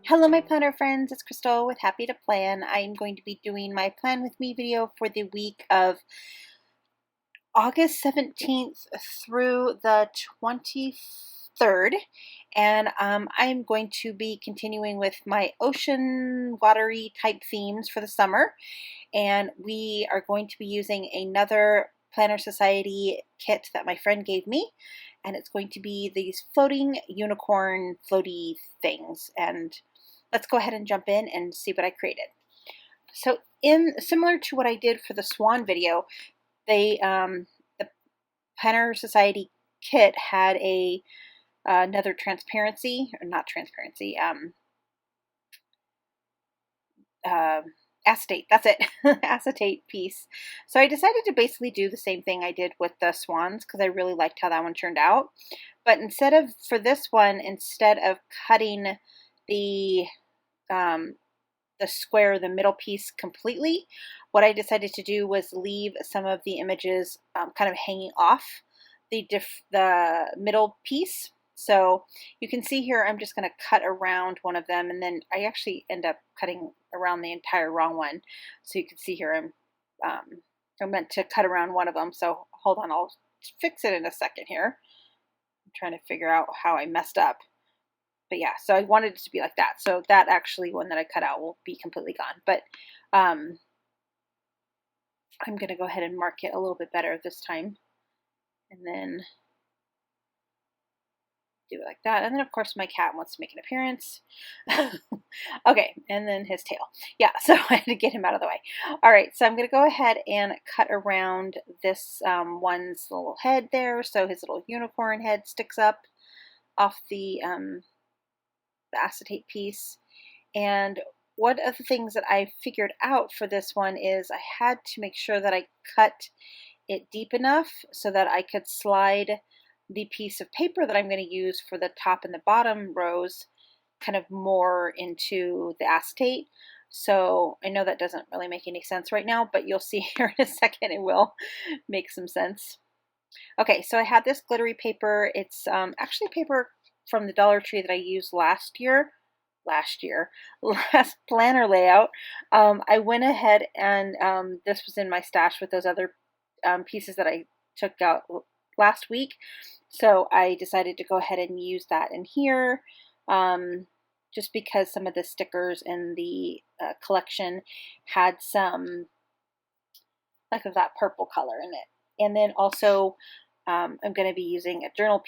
Hello my planner friends, it's Crystal with Happy to Plan. I'm going to be doing my Plan With Me video for the week of August 17th through the 23rd. And I'm going to be continuing with my ocean watery type themes for the summer. And we are going to be using another Planner Society kit that my friend gave me. And it's going to be these floating unicorn floaty things. And let's go ahead and jump in and see what I created. So similar to what I did for the swan video, the Planner Society kit had another transparency, or not transparency, acetate, that's it, acetate piece. So I decided to basically do the same thing I did with the swans because I really liked how that one turned out. But for this one, instead of cutting the square, the middle piece completely, what I decided to do was leave some of the images kind of hanging off the middle piece. So you can see here I'm just going to cut around one of them, and then I actually end up cutting around the entire wrong one. So you can see here I meant to cut around one of them. So hold on, I'll fix it in a second here. I'm trying to figure out how I messed up. But yeah, so I wanted it to be like that. So that actually one that I cut out will be completely gone. But I'm going to go ahead and mark it a little bit better this time. And then do it like that. And then of course my cat wants to make an appearance. Okay, and then his tail. Yeah, so I had to get him out of the way. All right, so I'm going to go ahead and cut around this one's little head there. So his little unicorn head sticks up off the acetate piece. And one of the things that I figured out for this one is I had to make sure that I cut it deep enough so that I could slide the piece of paper that I'm going to use for the top and the bottom rows kind of more into the acetate. So I know that doesn't really make any sense right now, but you'll see here in a second it will make some sense. Okay, so I had this glittery paper. It's actually paper from the Dollar Tree that I used last planner layout. I went ahead and this was in my stash with those other pieces that I took out last week. So I decided to go ahead and use that in here just because some of the stickers in the collection had some like of that purple color in it. And then also I'm going to be using a journal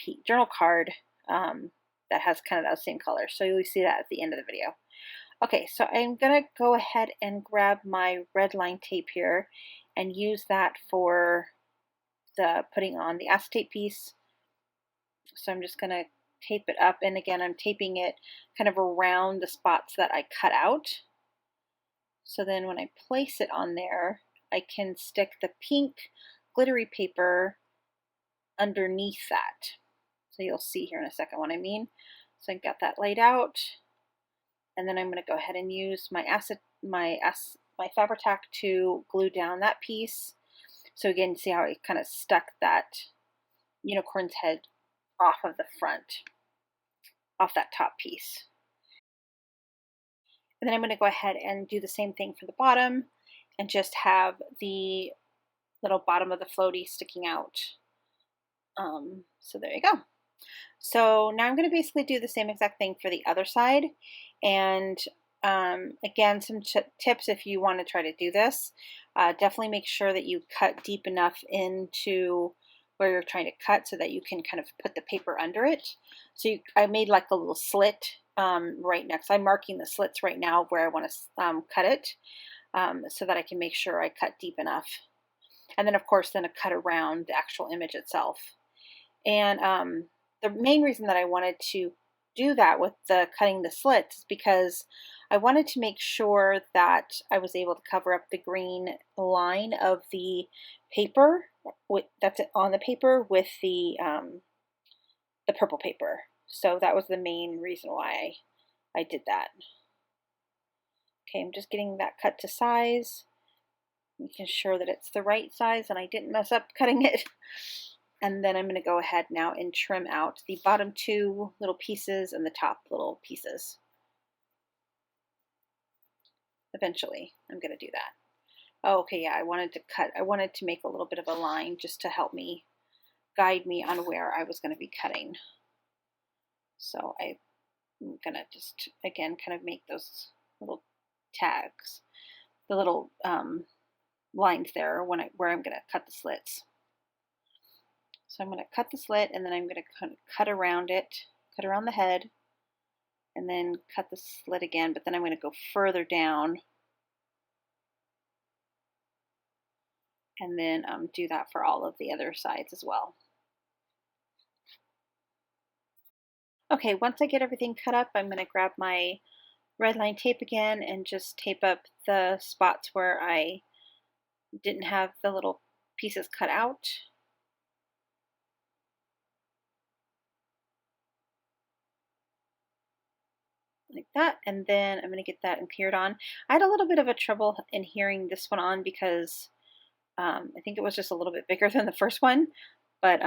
card that has kind of that same color. So you'll see that at the end of the video. Okay, so I'm going to go ahead and grab my red line tape here and use that for the putting on the acetate piece. So I'm just going to tape it up, and again I'm taping it kind of around the spots that I cut out. So then when I place it on there, I can stick the pink glittery paper underneath that. So you'll see here in a second what I mean. So I got that laid out, and then I'm going to go ahead and use my Fabri-Tac to glue down that piece. So again, see how I kind of stuck that unicorn's head off of the front, off that top piece. And then I'm going to go ahead and do the same thing for the bottom and just have the little bottom of the floaty sticking out. So there you go. So now I'm going to basically do the same exact thing for the other side. And again, some tips if you want to try to do this. Definitely make sure that you cut deep enough into where you're trying to cut so that you can kind of put the paper under it. So I made like a little slit right next. I'm marking the slits right now where I want to cut it so that I can make sure I cut deep enough. And then of course then I cut around the actual image itself. And the main reason that I wanted to do that with the cutting the slits is because I wanted to make sure that I was able to cover up the green line of the paper that's on the paper with the purple paper. So that was the main reason why I did that. Okay, I'm just getting that cut to size, making sure that it's the right size and I didn't mess up cutting it. And then I'm going to go ahead now and trim out the bottom two little pieces and the top little pieces. eventually. I'm going to do that. Oh, okay, yeah, I wanted to make a little bit of a line just to help me guide me on where I was going to be cutting. So I'm going to just, again, kind of make those little tags, the little lines there where I'm going to cut the slits. So I'm going to cut the slit, and then I'm going to cut around it, cut around the head, and then cut the slit again, but then I'm going to go further down and then do that for all of the other sides as well. Okay, once I get everything cut up, I'm going to grab my red line tape again and just tape up the spots where I didn't have the little pieces cut out. Like that, and then I'm going to get that adhered on. I had a little bit of a trouble adhering this one on because I think it was just a little bit bigger than the first one, but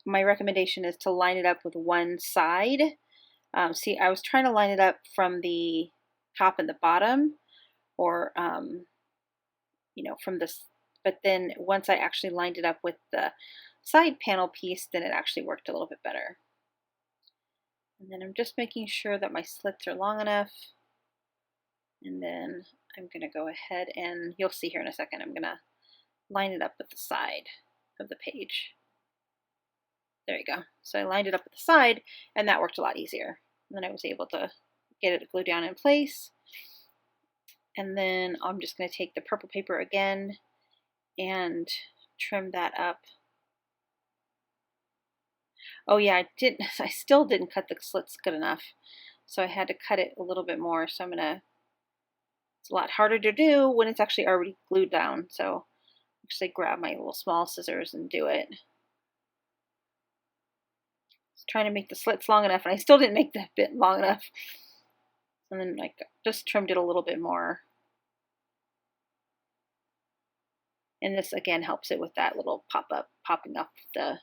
my recommendation is to line it up with one side. See, I was trying to line it up from the top and the bottom, or you know, from this, but then once I actually lined it up with the side panel piece, then it actually worked a little bit better. And then I'm just making sure that my slits are long enough, and then I'm going to go ahead and you'll see here in a second, I'm going to line it up with the side of the page. There you go. So I lined it up at the side, and that worked a lot easier. And then I was able to get it glued down in place. And then I'm just going to take the purple paper again and trim that up. Oh yeah, I still didn't cut the slits good enough. So I had to cut it a little bit more. So it's a lot harder to do when it's actually already glued down. So actually grab my little small scissors and do it. Trying to make the slits long enough, and I still didn't make that bit long enough. And then like just trimmed it a little bit more. And this again helps it with that little popping up the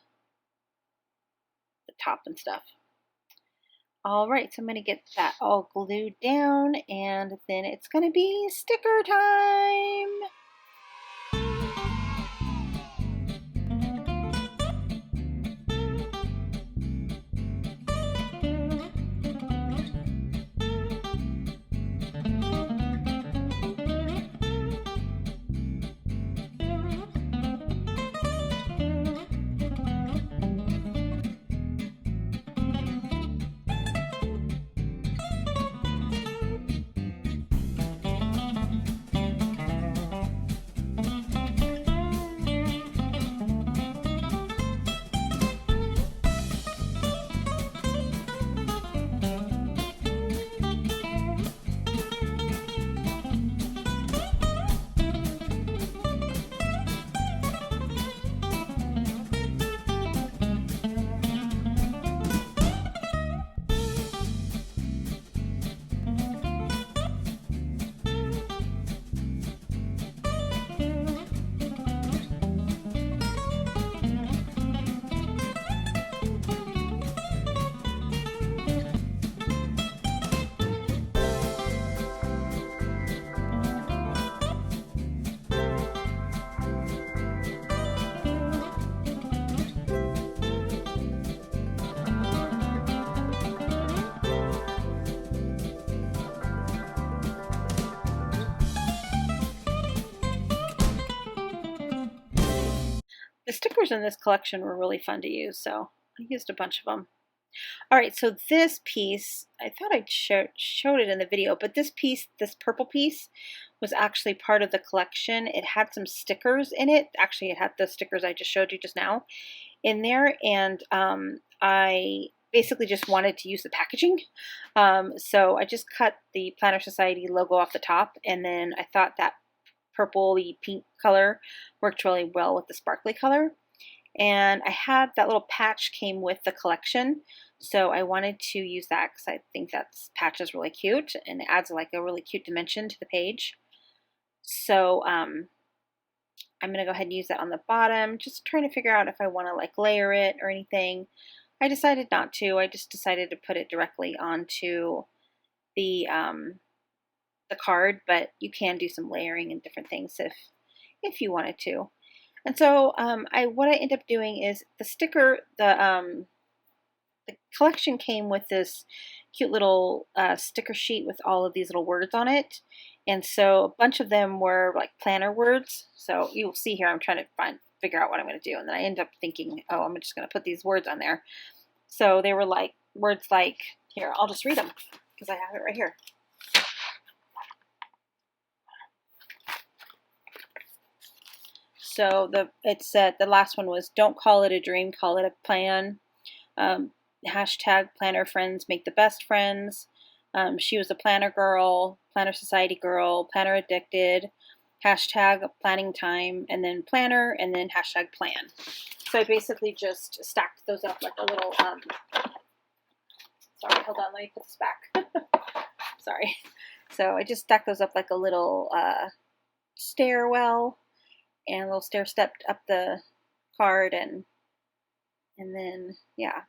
top and stuff. All right, so I'm going to get that all glued down, and then it's going to be sticker time. The stickers in this collection were really fun to use, so I used a bunch of them. All right, so this piece, I thought I showed it in the video, but this piece, this purple piece, was actually part of the collection. It had some stickers in it. Actually, it had the stickers I just showed you just now in there, and I basically just wanted to use the packaging. So I just cut the Planner Society logo off the top, and then I thought that purpley pink color worked really well with the sparkly color. And I had that little patch came with the collection, so I wanted to use that because I think that patch is really cute and it adds like a really cute dimension to the page. So I'm going to go ahead and use that on the bottom, just trying to figure out if I want to like layer it or anything. I decided not to. I just decided to put it directly onto the the card, but you can do some layering and different things if you wanted to. And so what I end up doing is the sticker, the collection came with this cute little sticker sheet with all of these little words on it. And so a bunch of them were like planner words. So you'll see here, I'm trying to figure out what I'm going to do. And then I end up thinking, oh, I'm just going to put these words on there. So they were like words like, here, I'll just read them because I have it right here. So it said, the last one was, don't call it a dream, call it a plan. Hashtag planner friends make the best friends. She was a planner girl, planner society girl, planner addicted, hashtag planning time, and then planner, and then hashtag plan. So I basically just stacked those up like a little, sorry, hold on, let me put this back. Sorry. So I just stacked those up like a little stairwell, and a little stair stepped up the card, and then, yeah.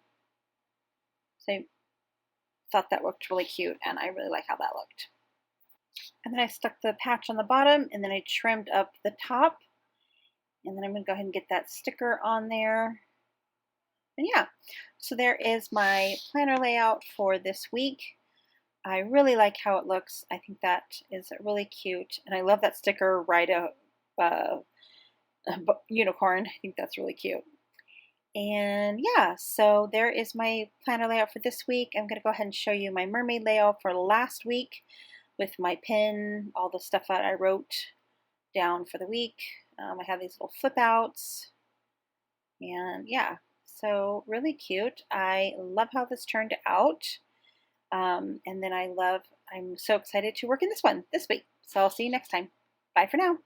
So I thought that looked really cute, and I really like how that looked. And then I stuck the patch on the bottom, and then I trimmed up the top. And then I'm going to go ahead and get that sticker on there. And yeah, so there is my planner layout for this week. I really like how it looks. I think that is really cute. And I love that sticker, Ride a Unicorn. I think that's really cute. And yeah, so there is my planner layout for this week. I'm going to go ahead and show you my mermaid layout for last week with my pin, all the stuff that I wrote down for the week. I have these little flip outs, and yeah, so really cute. I love how this turned out. And then I'm so excited to work in this one this week. So I'll see you next time. Bye for now.